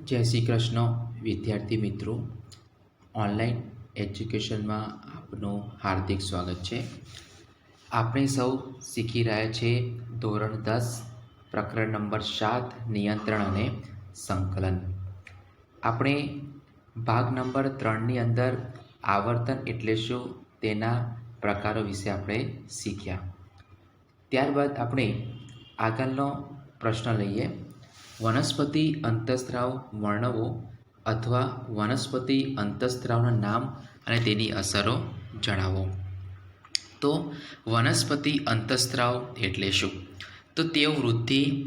જય શ્રી કૃષ્ણ વિદ્યાર્થી મિત્રો, ઓનલાઈન એજ્યુકેશનમાં આપનું હાર્દિક સ્વાગત છે. આપણે સૌ શીખી રહ્યા છીએ ધોરણ 10 પ્રકરણ નંબર 7 નિયંત્રણ અને સંકલન. આપણે ભાગ નંબર 3ની અંદર આવર્તન એટલે શું તેના પ્રકારો વિશે આપણે શીખ્યા. ત્યારબાદ આપણે આગળનો પ્રશ્ન લઈએ. વનસ્પતિ અંતઃસ્ત્રાવ વર્ણવો અથવા વનસ્પતિ અંતઃસ્ત્રાવના નામ અને તેની અસરો જણાવો. તો વનસ્પતિ અંતઃસ્ત્રાવ એટલે શું? તો તેઓ વૃદ્ધિ,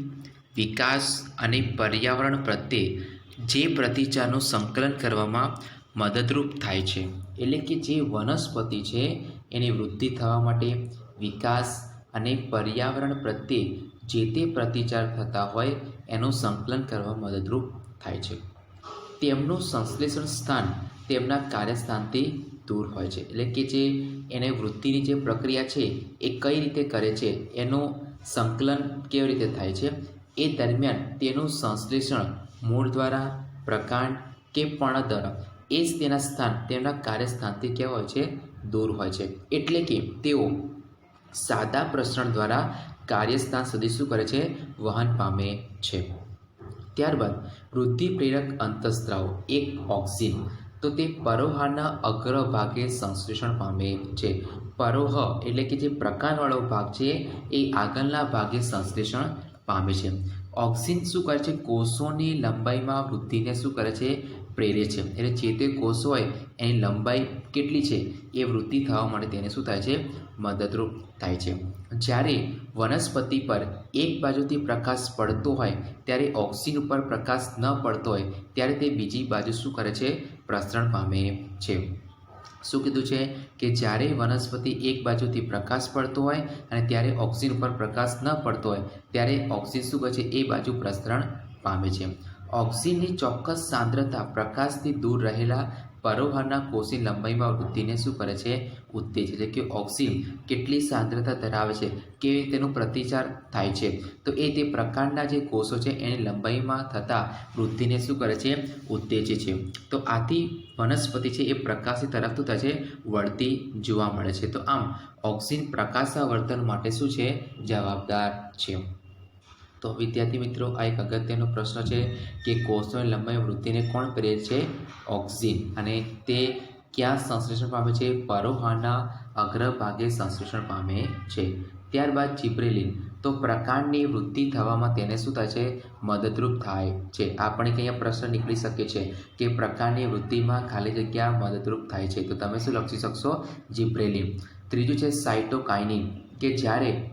વિકાસ અને પર્યાવરણ પ્રત્યે જે પ્રતિચારનું સંકલન કરવામાં મદદરૂપ થાય છે. એટલે કે જે વનસ્પતિ છે એની વૃદ્ધિ થવા માટે, વિકાસ અને પર્યાવરણ પ્રત્યે જે તે પ્રતિચાર થતા હોય એનું સંકલન કરવા મદદરૂપ થાય છે. તેમનું સંશ્લેષણ સ્થાન તેમના કાર્યસ્થાનથી દૂર હોય છે. એટલે કે જે એને વૃદ્ધિની જે પ્રક્રિયા છે એ કઈ રીતે કરે છે, એનું સંકલન કેવી રીતે થાય છે, એ દરમિયાન તેનું સંશ્લેષણ મૂળ દ્વારા, પ્રકાંડ કે પર્ણ દ્વારા એ જ તેના સ્થાન તેમના કાર્યસ્થાનથી કેવા હોય છે? દૂર હોય છે. એટલે કે તેઓ સાદા પ્રસરણ દ્વારા કાર્યસ્થાન સુધી શું કરે છે? વહન પામે છે. ત્યારબાદ વૃદ્ધિ પ્રેરક અંતઃસ્ત્રાવ એક ઓક્સિન. તો તે પરોહાના અગ્રભાગે સંશ્લેષણ પામે છે. પરોહ એટલે કે જે પ્રકાંડવાળો ભાગ છે એ આગળના ભાગે સંશ્લેષણ પામે છે. ઓક્સિન શું કરે છે? કોષોની લંબાઈમાં વૃદ્ધિને શું કરે છે? પ્રેરે છે. એટલે જે તે કોષ હોય એની લંબાઈ કેટલી છે એ વૃદ્ધિ થવા માટે તેને શું થાય છે? મદદરૂપ થાય છે. જ્યારે વનસ્પતિ પર એક બાજુથી પ્રકાશ પડતો હોય ત્યારે ઓક્સિન ઉપર પ્રકાશ ન પડતો હોય ત્યારે તે બીજી બાજુ શું કરે છે? પ્રસરણ પામે છે. શું કીધું છે? કે જ્યારે વનસ્પતિ એક બાજુથી પ્રકાશ પડતો હોય અને ત્યારે ઓક્સિન ઉપર પ્રકાશ ન પડતો હોય ત્યારે ઓક્સિન શું કરે છે? એ બાજુ પ્રસરણ પામે છે. ઓક્સિનની ચોક્કસ સાંદ્રતા પ્રકાશથી દૂર રહેલા પરોહાના કોષની લંબાઈમાં વૃદ્ધિને શું કરે છે? ઉત્તેજે છે. કે ઓક્સિન કેટલી સાંદ્રતા ધરાવે છે, કેવી રીતે તેનો પ્રતિચાર થાય છે, તો એ તે પ્રકારના જે કોષો છે એની લંબાઈમાં થતા વૃદ્ધિને શું કરે છે? ઉત્તેજે છે. તો આથી વનસ્પતિ છે એ પ્રકાશની તરફ શું થાય છે? વળતી જોવા મળે છે. તો આમ ઓક્સિન પ્રકાશાવર્તન માટે શું છે? જવાબદાર છે. તો વિદ્યાર્થી મિત્રો, આ એક અગત્યનો પ્રશ્ન છે કે કોષોની લંબાઈ વૃદ્ધિને કોણ પ્રેરે છે? ઓક્સિન. અને તે ક્યાં સંશ્લેષણ પામે છે? પરોહાના અગ્રભાગે સંશ્લેષણ પામે છે. ત્યારબાદ જિબ્રેલિન. તો પ્રકાંડની વૃદ્ધિ થવામાં તેને શું થાય છે? મદદરૂપ થાય છે. આપણે અહીંયા પ્રશ્ન નીકળી શકે છે કે પ્રકાંડની વૃદ્ધિમાં ખાલી જગ્યા મદદરૂપ થાય છે. તો તમે શું લખી શકશો? જિબ્રેલિન. ત્રીજું છે સાયટોકાઇનિન. કે જ્યારે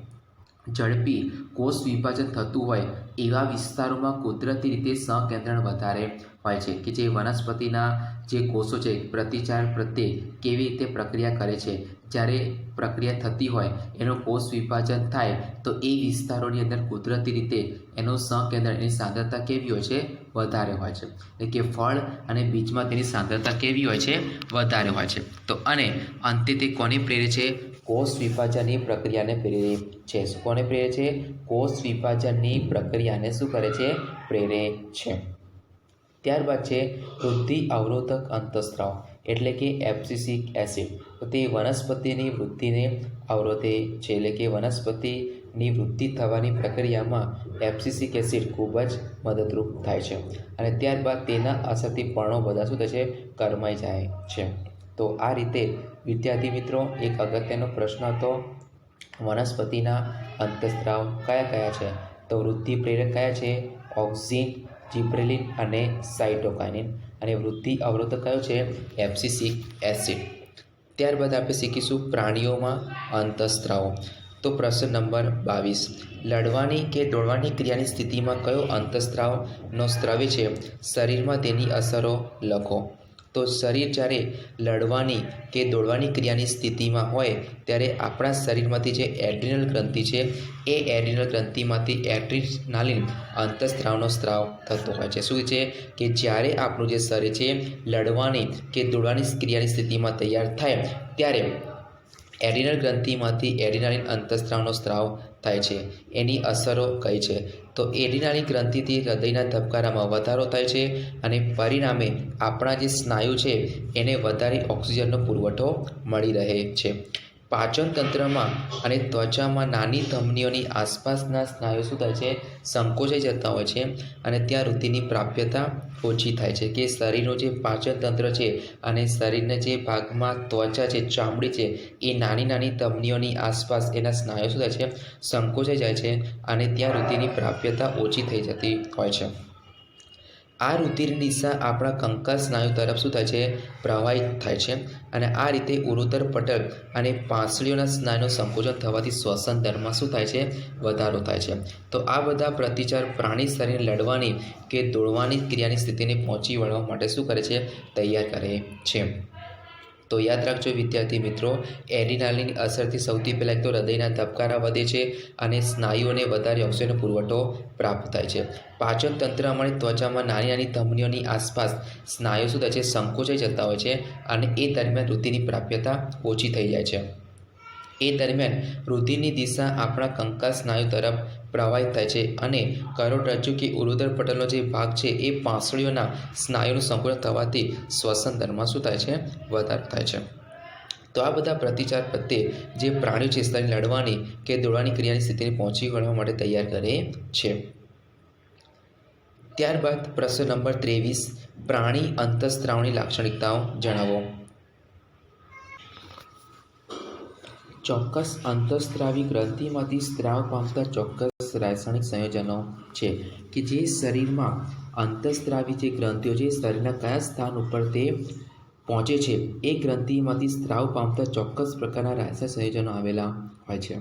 ઝડપી કોષ વિભાજન થતું હોય એવા વિસ્તારોમાં કુદરતી રીતે સહકેન્દ્રણ વધારે હોય છે. કે જે વનસ્પતિના જે કોષો છે પ્રતિચાર પ્રત્યે કેવી રીતે પ્રક્રિયા કરે છે, જ્યારે પ્રક્રિયા થતી હોય એનું કોષ વિભાજન થાય તો એ વિસ્તારોની અંદર કુદરતી રીતે એનું સહકેન્દ્ર, એની સાંદ્રતા કેવી હોય છે? વધારે હોય છે. એટલે કે ફળ અને બીજમાં તેની સાંદ્રતા કેવી હોય છે? વધારે હોય છે. તો અને અંતે તે કોને પ્રેરે છે? કોષ વિભાજનની પ્રક્રિયાને પ્રેરે છે. કોને પ્રેરે છે? કોષ વિભાજનની પ્રક્રિયાને શું કરે છે? પ્રેરે છે. ત્યારબાદ છે વૃદ્ધિ અવરોધક અંતઃસ્ત્રાવ એટલે કે એબ્સિસિક એસિડ. તો તે વનસ્પતિની વૃદ્ધિને અવરોધે છે. એટલે કે વનસ્પતિની વૃદ્ધિ થવાની પ્રક્રિયામાં એબ્સિસિક એસિડ ખૂબ જ મદદરૂપ થાય છે. અને ત્યારબાદ તેના અસરથી પર્ણો બધા શું થાય છે? કરમાઈ જાય છે. તો આ રીતે વિદ્યાર્થી મિત્રો, એક અગત્યનો પ્રશ્ન હતો. વનસ્પતિના અંતઃસ્ત્રાવ કયા કયા છે? તો વૃદ્ધિ પ્રેરક કયા છે? ઓક્સિન, જિબ્રેલિન અને સાયટોકાઇનિન. અને વૃદ્ધિ અવરોધક કયો છે? એબ્સિસિક એસિડ. ત્યારબાદ આપણે શીખીશું પ્રાણીઓમાં અંતઃસ્ત્રાવો. તો પ્રશ્ન નંબર 22. લડવાની કે દોડવાની ક્રિયાની સ્થિતિમાં કયો અંતઃસ્ત્રાવનો સ્ત્રાવે છે? શરીરમાં તેની અસરો લખો. તો શરીર જ્યારે લડવાની કે દોડવાની ક્રિયાની સ્થિતિમાં હોય ત્યારે આપણા શરીરમાંથી જે એડ્રિનલ ગ્રંથિ છે એ એડ્રિનલ ગ્રંથિમાંથી એડ્રીનાલિન અંતઃસ્ત્રાવનો સ્ત્રાવ થતો હોય છે. શું છે? કે જ્યારે આપણું જે શરીર છે લડવાની કે દોડવાની ક્રિયાની સ્થિતિમાં તૈયાર થાય ત્યારે એડ્રિનલ ગ્રંથિમાંથી એડ્રીનાલિન અંતઃસ્ત્રાવનો સ્ત્રાવ થાય છે, એની અસરો કઈ છે? તો એડિનાની ગ્રંથિથી હૃદયના ધબકારામાં વધારો થાય છે અને પરિણામે આપણા જે સ્નાયુ છે એને વધારે ઓક્સિજનનો પુરવઠો મળી રહે છે. પાચન તંત્રમાં અને ત્વચામાં નાની ધમનીઓની આસપાસના સ્નાયુ શું થાય છે? સંકોચાઈ જતા હોય છે અને ત્યાં રુધિરની પ્રાપ્યતા ઓછી થાય છે. કે શરીરનું જે પાચન તંત્ર છે અને શરીરના જે ભાગમાં ત્વચા છે, ચામડી છે, એ નાની નાની ધમનીઓની આસપાસ એના સ્નાયુ શું થાય છે? સંકોચાઈ જાય છે અને ત્યાં રુધિરની પ્રાપ્યતા ઓછી થઈ જતી હોય છે. આ રુધિરની દિશા આપણા કંકાલ સ્નાયુ તરફ શું થાય છે? પ્રવાહિત થાય છે અને આ રીતે ઉરોદર પટલ અને પાંસળીઓના સ્નાયુનું સંકોચન થવાથી શ્વસન દરમાં શું થાય છે? વધારો થાય છે. તો આ બધા પ્રતિચાર પ્રાણી શરીરને લડવાની કે દોડવાની ક્રિયાની સ્થિતિને પહોંચી વળવા માટે શું કરે છે? તૈયાર કરે છે. તો યાદ રાખજો વિદ્યાર્થી મિત્રો, એડિનાલિનની અસરથી સૌથી પહેલાં એક તો હૃદયના ધબકારા વધે છે અને સ્નાયુઓને વધારે ઓક્સિજનનો પુરવઠો પ્રાપ્ત થાય છે. પાચન તંત્રમાં અને ત્વચામાં નાની નાની ધમનીઓની આસપાસ સ્નાયુ શું થાય છે? સંકોચાઈ જતા હોય છે અને એ દરમિયાન રુધિરની પ્રાપ્યતા ઓછી થઈ જાય છે. એ દરમિયાન રુધિરની દિશા આપણા કંકાલ સ્નાયુ તરફ પ્રવાહિત થાય છે અને કરોડરજ્જુ કે ઉરોદર પટલનો જે ભાગ છે એ પાંસળીઓના સ્નાયુનું સંકોચન થવાથી શ્વસન દરમાં શું થાય છે? વધારો થાય છે. તો આ બધા પ્રતિચાર પ્રત્યે જે પ્રાણીઓ છે શરીરને લડવાની કે દોડવાની ક્રિયાની સ્થિતિને પહોંચી વળવા માટે તૈયાર કરે છે. ત્યારબાદ પ્રશ્ન નંબર 23, પ્રાણી અંતઃસ્ત્રાવની લાક્ષણિકતાઓ જણાવો. ચોક્કસ અંતઃસ્ત્રાવી ગ્રંથિમાંથી સ્ત્રાવ પામતા ચોક્કસ રાસાયણિક સંયોજનો છે કે જે શરીરમાં અંતઃસ્ત્રાવી જે ગ્રંથિઓ છે શરીરના કયા સ્થાન ઉપર તે પહોંચે છે એ ગ્રંથિમાંથી સ્ત્રાવ પામતા ચોક્કસ પ્રકારના રાસાયણિક સંયોજનો આવેલા હોય છે.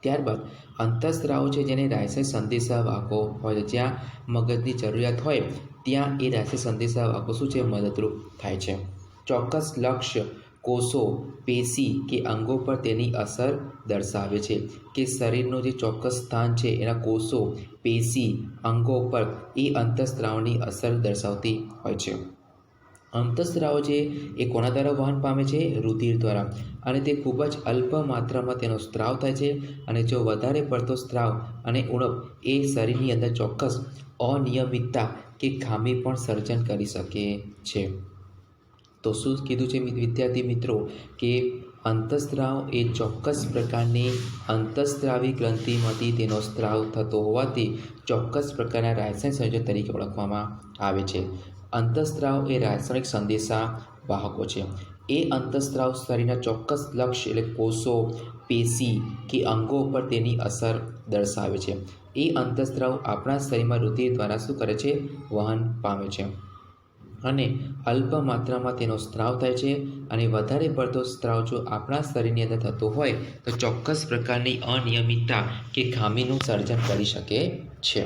ત્યારબાદ અંતઃસ્ત્રાવો છે જેને રાસાયણિક સંદેશાવાહકો હોય છે. જ્યાં મગજની જરૂરિયાત હોય ત્યાં એ રાસાયણિક સંદેશાવાહકો શું છે? મદદરૂપ થાય છે. ચોક્કસ લક્ષ્ય કોષો, પેશી કે અંગો પર તેની અસર દર્શાવે છે કે શરીરનું જે ચોક્કસ સ્થાન છે એના કોષો, પેશી, અંગો પર એ અંતઃસ્ત્રાવની અસર દર્શાવતી હોય છે. અંતઃસ્ત્રાવો છે એ કોના દ્વારા વહન પામે છે? રુધિર દ્વારા. અને તે ખૂબ જ અલ્પ માત્રામાં તેનો સ્ત્રાવ થાય છે અને જો વધારે પડતો સ્ત્રાવ અને ઉણપ એ શરીરની અંદર ચોક્કસ અનિયમિતતા કે ખામી પણ સર્જન કરી શકે છે. તો શું કીધું છે વિદ્યાર્થી મિત્રો કે અંતઃસ્ત્રાવ એ ચોક્કસ પ્રકારની અંતઃસ્ત્રાવી ગ્રંથિમાંથી તેનો સ્ત્રાવ થતો હોવાથી ચોક્કસ પ્રકારના રાસાયણિક સંયોજન તરીકે ઓળખવામાં આવે છે. અંતઃસ્ત્રાવ એ રાસાયણિક સંદેશા વાહકો છે. એ અંતઃસ્ત્રાવ શરીરના ચોક્કસ લક્ષ્ય એટલે કોષો, પેશી કે અંગો પર તેની અસર દર્શાવે છે. એ અંતઃસ્ત્રાવ આપણા શરીરમાં રુધિર દ્વારા શું કરે છે? વહન પામે છે અને અલ્પ માત્રામાં તેનો સ્ત્રાવ થાય છે અને વધારે પડતો સ્ત્રાવ જો આપણા શરીરની અંદર થતો હોય તો ચોક્કસ પ્રકારની અનિયમિતતા કે ખામીનું સર્જન કરી શકે છે.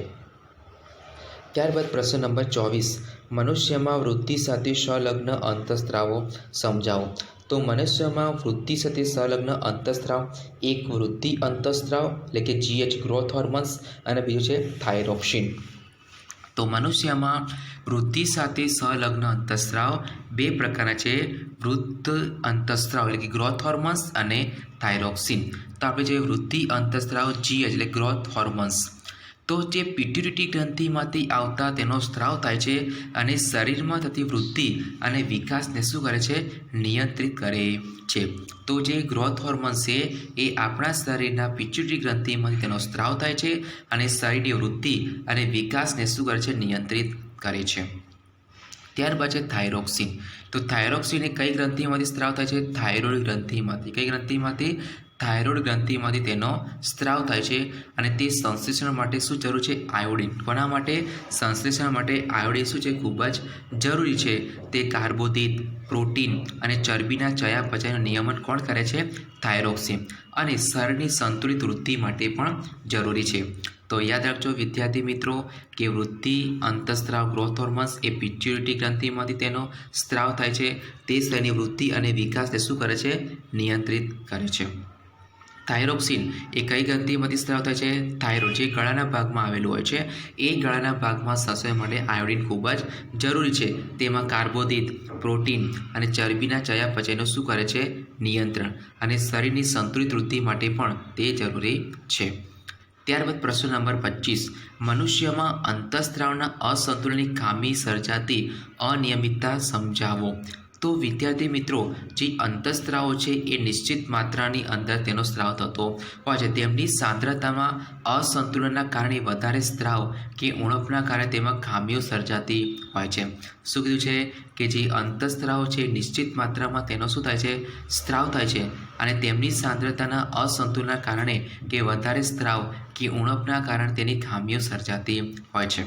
ત્યારબાદ પ્રશ્ન નંબર 24, મનુષ્યમાં વૃદ્ધિ સાથે સંલગ્ન અંતઃસ્ત્રાવો સમજાવો. તો મનુષ્યમાં વૃદ્ધિ સાથે સંલગ્ન અંતઃસ્ત્રાવ એક વૃદ્ધિ અંતઃસ્ત્રાવ એટલે કે GH ગ્રોથ હોર્મોન્સ અને બીજું છે થાઇરોક્સિન. તો મનુષ્યમાં વૃદ્ધિ સાથે સંલગ્ન અંતઃસ્ત્રાવ બે પ્રકારના છે, વૃદ્ધ અંતઃસ્ત્રાવ એટલે કે ગ્રોથ હોર્મોન્સ અને થાઇરોક્સિન. તો આપણે જે વૃદ્ધિ અંતઃસ્ત્રાવ GH એટલે ગ્રોથ હોર્મોન્સ, તો જે પિટ્યુટરી ગ્રંથિમાંથી આવતા તેનો સ્ત્રાવ થાય છે અને શરીરમાં થતી વૃદ્ધિ અને વિકાસને શું કરે છે? નિયંત્રિત કરે છે. તો જે ગ્રોથ હોર્મોન્સ છે એ આપણા શરીરના પિટ્યુટરી ગ્રંથિમાંથી તેનો સ્ત્રાવ થાય છે અને શરીરની વૃદ્ધિ અને વિકાસને શું કરે છે? નિયંત્રિત કરે છે. ત્યારબાદ છે થાઇરોક્સિન. તો થાઇરોક્સિન એ કઈ ગ્રંથિમાંથી સ્ત્રાવ થાય છે? થાઇરોઇડ ગ્રંથિમાંથી. કઈ ગ્રંથિમાંથી? થાઇરોઇડ ગ્રંથિમાંથી તેનો સ્ત્રાવ થાય છે અને તે સંશ્લેષણ માટે શું જરૂર છે? આયોડિન. કોના માટે? સંશ્લેષણ માટે આયોડિન શું છે? ખૂબ જ જરૂરી છે. તે કાર્બોદિત, પ્રોટીન અને ચરબીના ચયાપચયનું નિયમન કોણ કરે છે? થાઇરોક્સિન. અને શરીરની સંતુલિત વૃદ્ધિ માટે પણ જરૂરી છે. તો યાદ રાખજો વિદ્યાર્થી મિત્રો કે વૃદ્ધિ અંતઃસ્ત્રાવ ગ્રોથ હોર્મોન્સ એ પિટ્યુટરી ગ્રંથિમાંથી તેનો સ્ત્રાવ થાય છે. તે શરીરની વૃદ્ધિ અને વિકાસને શું કરે છે? નિયંત્રિત કરે છે. થાઇરોક્સિન એ કઈ ગ્રંથિમાંથી સ્ત્રાવ થાય છે? થાઇરોઇડ, જે ગળાના ભાગમાં આવેલું હોય છે. એ ગળાના ભાગમાં શોષણ માટે આયોડિન ખૂબ જ જરૂરી છે. તેમાં કાર્બોદિત, પ્રોટીન અને ચરબીના ચયાપચયનું શું કરે છે? નિયંત્રણ. અને શરીરની સંતુલિત વૃદ્ધિ માટે પણ તે જરૂરી છે. ત્યારબાદ પ્રશ્ન નંબર 25, મનુષ્યમાં અંતઃસ્ત્રાવના અસંતુલનની ખામી સર્જાતી અનિયમિતતા સમજાવો. તો વિદ્યાર્થી મિત્રો, જે અંતઃસ્ત્રાવો છે એ નિશ્ચિત માત્રાની અંદર તેનો સ્ત્રાવ થતો હોય છે. તેમની સાંદ્રતામાં અસંતુલનના કારણે વધારે સ્ત્રાવ કે ઉણપના કારણે તેમાં ખામીઓ સર્જાતી હોય છે. શું કીધું છે? કે જે અંતઃસ્ત્રાવો છે નિશ્ચિત માત્રામાં તેનો શું થાય છે? સ્ત્રાવ થાય છે. અને તેમની સાંદ્રતાના અસંતુલનના કારણે કે વધારે સ્ત્રાવ કે ઉણપના કારણે તેની ખામીઓ સર્જાતી હોય છે.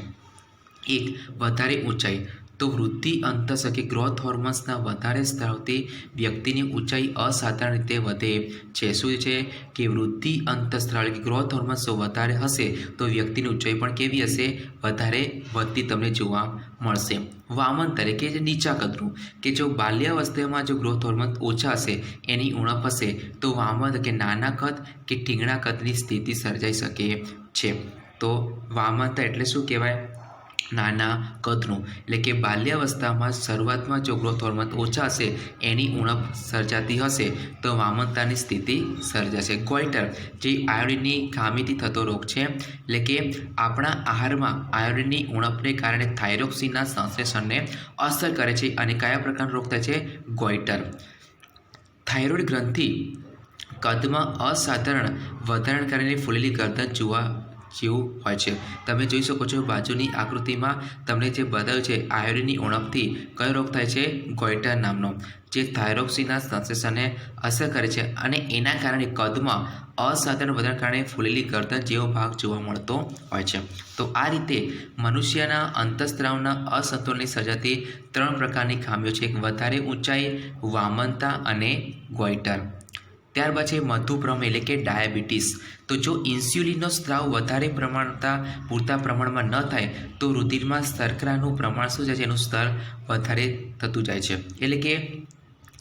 એક, વધારે ઊંચાઈ. તો વૃદ્ધિ અંતઃસ્ત્રાવ કે ગ્રોથ હોર્મોન્સના વધારે સ્ત્રાવથી વ્યક્તિની ઊંચાઈ અસાધારણ રીતે વધે છે. શું છે? કે વૃદ્ધિ અંતઃસ્ત્રાવ કે ગ્રોથ હોર્મોન્સ જો વધારે હશે તો વ્યક્તિની ઊંચાઈ પણ કેવી હશે? વધારે વધતી તમને જોવા મળશે. વામન તરીકે જે નીચા કદનું, કે જો બાલ્યાવસ્થામાં જો ગ્રોથ હોર્મોન ઓછા હશે, એની ઉણપ હશે, તો વામન કે નાના કદ કે ઠીંગણા કદની સ્થિતિ સર્જાઈ શકે છે. તો વામનતા એટલે શું કહેવાય? નાના કદનું. એટલે કે બાલ્યાવસ્થામાં શરૂઆતમાં જો ગ્રોથ હોર્મોન ઓછા હશે, એની ઉણપ સર્જાતી હશે તો વામનતાની સ્થિતિ સર્જાશે. ગોઈટર, જે આયોડિનની ખામીથી થતો રોગ છે. એટલે કે આપણા આહારમાં આયોડિનની ઉણપને કારણે થાઇરોક્સિનના સંશ્લેષણને અસર કરે છે અને કયા પ્રકારનો રોગ થાય છે? ગોઈટર. થાઇરોઇડ ગ્રંથિ કદમાં અસાધારણ વધારાને કારણે ફૂલેલી ગરદન જોવા જેવું હોય છે. તમે જોઈ શકો છો બાજુની આકૃતિમાં તમને જે બતાવ્યું છે, આયોડિનની ઉણપથી કયો રોગ થાય છે? ગોઈટર નામનો, જે થાઇરોક્સિનના સંશ્લેષણને અસર કરે છે અને એના કારણે કદમાં અસાધારણ વધારાને કારણે ફૂલેલી ગરદન જેવો ભાગ જોવા મળતો હોય છે. તો આ રીતે મનુષ્યના અંતઃસ્ત્રાવના અસંતુલનની સર્જાતી 3 પ્રકારની ખામીઓ છે. એક, વધારે ઊંચાઈ, વામનતા અને ગોઈટર. ત્યારબાદ છે મધુપ્રમેહ એટલે કે ડાયાબિટીસ. તો જો ઇન્સ્યુલિનનો સ્ત્રાવ વધારે પૂરતા પ્રમાણમાં ન થાય તો રુધિરમાં શર્કરાનું પ્રમાણ શું છે? એનું સ્તર વધારે થતું જાય છે. એટલે કે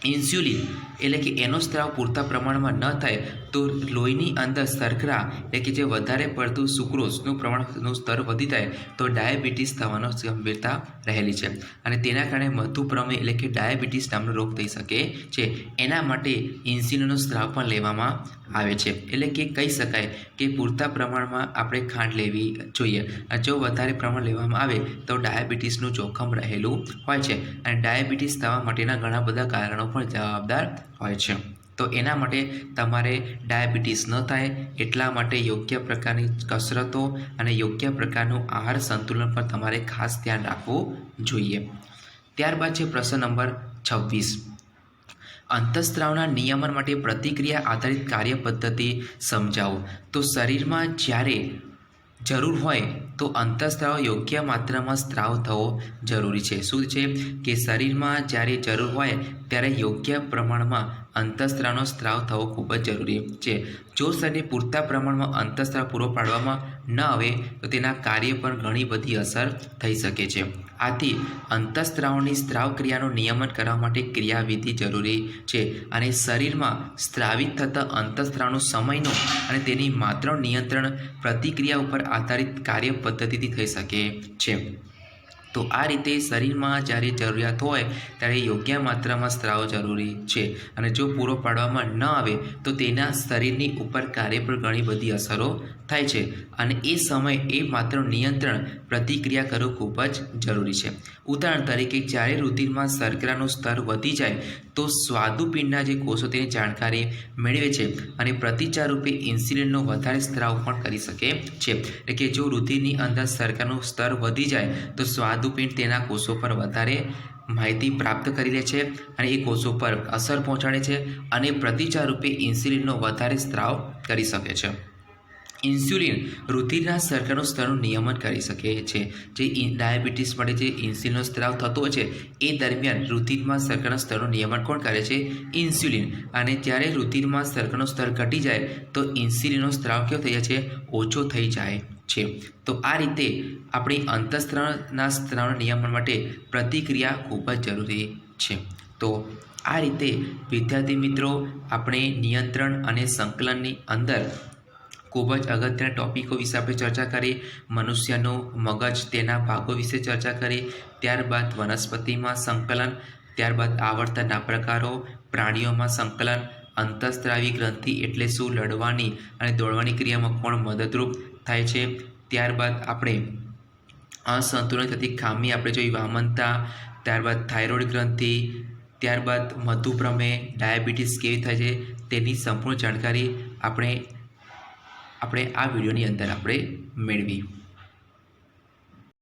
ઇન્સ્યુલિન એટલે કે એનો સ્ત્રાવ પૂરતા પ્રમાણમાં ન થાય તો લોહીની અંદર શર્કરા એટલે કે જે વધારે પડતું સુક્રોઝનું પ્રમાણનું સ્તર વધી જાય તો ડાયાબિટીસ થવાનો ગંભીરતા રહેલી છે. અને તેના કારણે મધુપ્રમેહ એટલે કે ડાયાબિટીસ નામનો રોગ થઈ શકે છે. એના માટે ઇન્સ્યુલિનનો સ્ત્રાવ પણ લેવામાં આવે છે. એટલે કે કહી શકાય કે પૂરતા પ્રમાણમાં આપણે ખાંડ લેવી જોઈએ. જો વધારે પ્રમાણ લેવામાં આવે તો ડાયાબિટીસનું જોખમ રહેલું હોય છે. અને ડાયાબિટીસ થવા માટેના ઘણા બધા કારણો પણ જવાબદાર હોય છે. તો એના માટે તમારે ડાયાબિટીસ ન થાય એટલા માટે યોગ્ય પ્રકારની કસરતો અને યોગ્ય પ્રકારનું આહાર સંતુલન પર તમારે ખાસ ધ્યાન રાખવું જોઈએ. ત્યારબાદ છે પ્રશ્ન નંબર 26, અંતઃસ્ત્રાવના નિયમન માટે પ્રતિક્રિયા આધારિત કાર્ય પદ્ધતિ સમજાવો. તો શરીરમાં જ્યારે જરૂર હોય તો અંતઃસ્ત્રાવ યોગ્ય માત્રામાં સ્ત્રાવ થવો જરૂરી છે. શું છે? કે શરીરમાં જ્યારે જરૂર હોય ત્યારે યોગ્ય પ્રમાણમાં અંતઃસ્ત્રાવનો સ્ત્રાવ થવો ખૂબ જ જરૂરી છે. જો શરીરને પૂરતા પ્રમાણમાં અંતઃસ્ત્રાવ પૂરો પાડવામાં ન આવે તો તેના કાર્ય પર ઘણી બધી અસર થઈ શકે છે. આથી અંતઃસ્ત્રાવની સ્ત્રાવ ક્રિયાનું નિયમન કરવા માટે ક્રિયાવિધિ જરૂરી છે. અને શરીરમાં સ્ત્રાવિત થતા અંતઃસ્ત્રાવનો સમયનો અને તેની માત્રાનું નિયંત્રણ પ્રતિક્રિયા ઉપર આધારિત કાર્ય પદ્ધતિથી થઈ શકે છે. તો આ રીતે શરીરમાં જ્યારે જરૂરિયાત હોય ત્યારે યોગ્ય માત્રામાં સ્ત્રાવ જરૂરી છે. અને જો પૂરો પાડવામાં ન આવે તો તેના શરીરની ઉપર કાર્ય પર ઘણી બધી અસરો થાય છે. અને એ સમય એ માત્ર નિયંત્રણ પ્રતિક્રિયા કરવું ખૂબ જ જરૂરી છે. ઉદાહરણ તરીકે, જ્યારે રુધિરમાં શર્કરાનું સ્તર વધી જાય તો સ્વાદુપિંડના જે કોષો તેની જાણકારી મેળવે છે અને પ્રતિચાર રૂપે ઇન્સ્યુલિનનો વધારે સ્ત્રાવ પણ કરી શકે છે. એટલે કે જો રુધિરની અંદર શર્કરાનું સ્તર વધી જાય તો સ્વાદુપિંડ તેના કોષો પર વધારે માહિતી પ્રાપ્ત કરી લે છે અને એ કોષો પર અસર પહોંચાડે છે અને પ્રતિચાર રૂપે ઇન્સ્યુલિનનો વધારે સ્ત્રાવ કરી શકે છે. ઇન્સ્યુલિન રુધિરના શર્કરાનું સ્તરનું નિયમન કરી શકે છે. જે ડાયાબિટીસ માટે જે ઇન્સ્યુલિનનો સ્ત્રાવ થતો હોય છે એ દરમિયાન રુધિરમાં શર્કરાના સ્તરનું નિયમન કોણ કરે છે? ઇન્સ્યુલિન. અને જ્યારે રુધિરમાં શર્કરાનું સ્તર ઘટી જાય તો ઇન્સ્યુલિનનો સ્ત્રાવ કેવો થઈ જાય છે? ઓછો થઈ જાય છે. તો આ રીતે આપણી અંતઃસ્ત્રાવના સ્ત્રાવના નિયમન માટે પ્રતિક્રિયા ખૂબ જ જરૂરી છે. તો આ રીતે વિદ્યાર્થી મિત્રો આપણે નિયંત્રણ અને સંકલનની અંદર ખૂબ જ અગત્યના ટૉપિકો વિશે આપણે ચર્ચા કરી. મનુષ્યનું મગજ, તેના ભાગો વિશે ચર્ચા કરી. ત્યારબાદ વનસ્પતિમાં સંકલન, ત્યારબાદ આવર્તનના પ્રકારો, પ્રાણીઓમાં સંકલન, અંતઃસ્ત્રાવી ગ્રંથિ એટલે શું, લડવાની અને દોડવાની ક્રિયામાં કોણ મદદરૂપ થાય છે. ત્યારબાદ આપણે અસંતુલન થતી ખામી આપણે જોઈ, વામનતા, ત્યારબાદ થાઇરોઇડ ગ્રંથિ, ત્યારબાદ મધુપ્રમેહ, ડાયાબિટીસ કેવી થાય છે તેની સંપૂર્ણ જાણકારી આપણે આ વિડીયોની અંદર આપણે મેળવી.